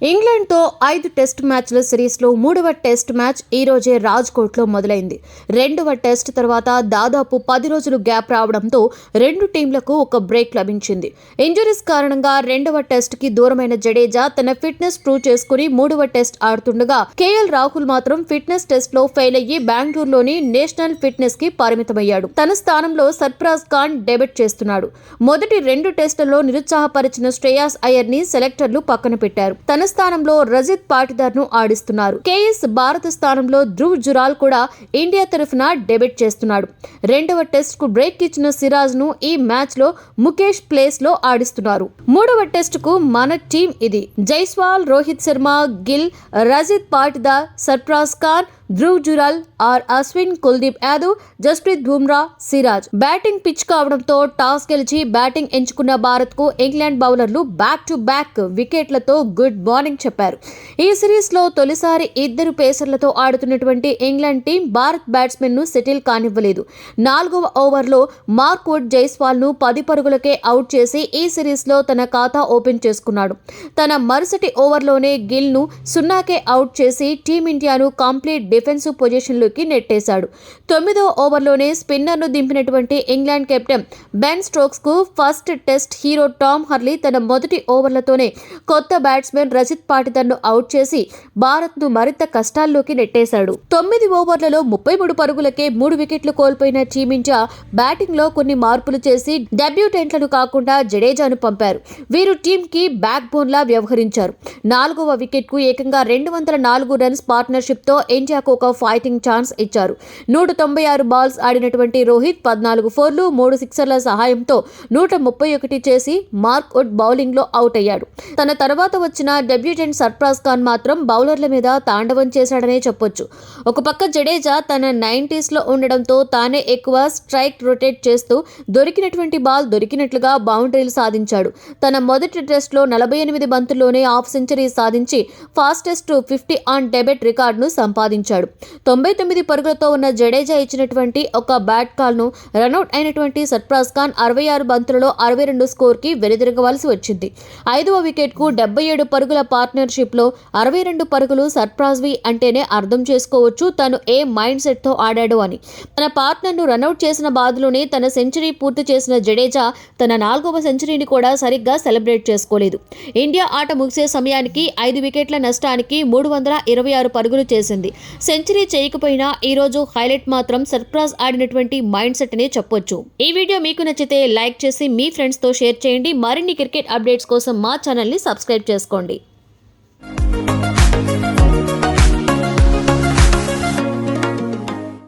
ఇంగ్లాండ్తో 5 test మ్యాచ్ల సిరీస్లో మూడవ టెస్ట్ మ్యాచ్ ఈ రోజే రాజ్కోట్లో మొదలైంది. రెండవ టెస్ట్ తర్వాత దాదాపు 10 రోజులు గ్యాప్ రావడంతో రెండు టీంలకు ఒక బ్రేక్ లభించింది. ఇంజరీస్ కారణంగా రెండవ టెస్ట్కి దూరమైన జడేజా తన ఫిట్నెస్ ప్రూవ్ చేసుకుని మూడవ టెస్ట్ ఆడుతుండగా కేఎల్ రాహుల్ మాత్రం ఫిట్నెస్ టెస్ట్లో ఫెయిల్ అయ్యి బెంగళూరులోని నేషనల్ ఫిట్నెస్ కి పరిమితమయ్యాడు. తన స్థానంలో సర్ఫరాజ్ ఖాన్ డెబ్యూట్ చేస్తున్నాడు. మొదటి రెండు టెస్టుల్లో నిరుత్సాహపరిచిన శ్రేయాస్ అయ్యర్ ని సెలెక్టర్లు పక్కన పెట్టారు. తన స్థానంలో రజిత్ పాటిదార్ ను ఆడిస్తున్నారు. కేఎస్ భారత స్థానంలో ధ్రువ్ జురాల్ కూడా ఇండియా తరఫున డెబ్యూట్ చేస్తున్నాడు. రెండవ టెస్ట్ కు బ్రేక్ ఇచ్చిన సిరాజ్ ను ఈ మ్యాచ్ లో ముఖేష్ ప్లేస్ లో ఆడిస్తున్నారు. మూడవ టెస్ట్ కు మన టీం ఇది. జైస్వాల్, రోహిత్ శర్మ, గిల్, రజిత్ పాటిదార్, సర్ఫరాజ్ ఖాన్, ధ్రువ్ జురాల్, అశ్విన్, కుల్దీప్ యాదవ్, జస్ప్రీత్ బుమ్రా, సిరాజ్. బ్యాటింగ్ పిచ్ కావడంతో టాస్ గెలిచి బ్యాటింగ్ ఎంచుకున్న భారత్ కు ఇంగ్లాండ్ బౌలర్లు బ్యాక్ టు బ్యాక్ వికెట్లతో గుడ్ మార్నింగ్ చెప్పారు. ఈ సిరీస్ లో తొలిసారి ఇద్దరు పేసర్లతో ఆడుతున్నటువంటి ఇంగ్లాండ్ టీం భారత్ బ్యాట్స్మెన్ ను సెటిల్ కానివ్వలేదు. 4వ ఓవర్లో మార్క్ వుడ్ జైస్వాల్ ను 10 పరుగులకే అవుట్ చేసి ఈ సిరీస్ లో తన ఖాతా ఓపెన్ చేసుకున్నాడు. తన మరుసటి ఓవర్లోనే గిల్ ను 0కే అవుట్ చేసి టీమిండియాను కంప్లీట్ డిఫెన్సివ్ పొజిషన్ లోకి నెట్టేశాడు. 9వ ఓవర్లోనే స్పిన్నర్ ను దింపినటువంటి ఇంగ్లాండ్ కెప్టెన్ బెన్ స్టోక్స్ కు first test hero Tom Harley తన మొదటి ఓవర్లతోనే కొత్త బ్యాట్స్మెన్ రజిత్ పాటిదార్ ను అవుట్ చేసి భారత్ ను మరింత కష్టాల్లోకి నెట్టేశాడు. 9 ఓవర్లలో 33 పరుగులకే 3 వికెట్లు కోల్పోయిన టీమిండియా బ్యాటింగ్ లో కొన్ని మార్పులు చేసి డెబ్యూటెంట్లను కాకుండా జడేజాను పంపారు. వీరు టీం కి బ్యాక్ బోన్ లా వ్యవహరించారు. 4వ వికెట్ కు ఏకంగా 204 రన్స్ పార్ట్నర్షిప్ తో ఇండియాకు ఒక ఫైటింగ్ ఛాన్స్ ఇచ్చారు. 196 బాల్స్ ఆడినటువంటి రోహిత్ 14 ఫోర్లు 3 సిక్సర్ల సహాయంతో 131 చేసి మార్క్ వుడ్ బౌలింగ్ లో అవుట్ అయ్యాడు. తన తర్వాత వచ్చిన డెబ్యూటెంట్ సర్ఫరాజ్ ఖాన్ మాత్రం బౌలర్ల మీద తాండవం చేశాడనే చెప్పొచ్చు. ఒక పక్క జడేజా తన 90s లో ఉండడంతో తానే ఎక్కువ స్ట్రైక్ రొటేట్ చేస్తూ దొరికినటువంటి బాల్ దొరికినట్లుగా బౌండరీలు సాధించాడు. తన మొదటి టెస్ట్ లో 48 బంతుల్లోనే హాఫ్ సెంచరీ సాధించి ఫాస్టెస్ట్ 50 ఆన్ డెబ్యూట్ రికార్డును సంపాదించాడు. 99 పరుగులతో ఉన్న జడేజా ఇచ్చినటువంటి ఒక బ్యాట్ కాల్ ను రన్అట్ అయినటువంటి సర్ఫరాజ్ ఖాన్ 66 బంతులలో 62 స్కోర్ కి వెనుదిరగవలసి వచ్చింది. 5వ వికెట్ కు 77 పరుగుల పార్ట్నర్షిప్ లో 62 పరుగులు సర్ఫరాజ్ వి అంటేనే అర్థం చేసుకోవచ్చు తను ఏ మైండ్ సెట్ తో ఆడాడు అని. తన పార్ట్నర్ ను రన్అట్ చేసిన బాధలోనే తన సెంచరీ పూర్తి చేసిన జడేజా తన 4వ సెంచరీని కూడా సరిగ్గా సెలబ్రేట్ చేసుకోలేదు. ఇండియా ఆట ముగిసే సమయానికి 5 వికెట్ల నష్టానికి 326 పరుగులు చేసింది. సెంచరీ చేయకపోయినా ఈ రోజు హైలైట్ మాత్రం సర్ఫరాజ్ ఆడినటువంటి మైండ్ సెట్ అనే చెప్పొచ్చు. ఈ వీడియో మీకు నచ్చితే లైక్ చేసి మీ ఫ్రెండ్స్ తో షేర్ చేయండి. మరిన్ని క్రికెట్ అప్డేట్స్ కోసం మా ఛానల్ ని సబ్స్క్రైబ్ చేసుకోండి.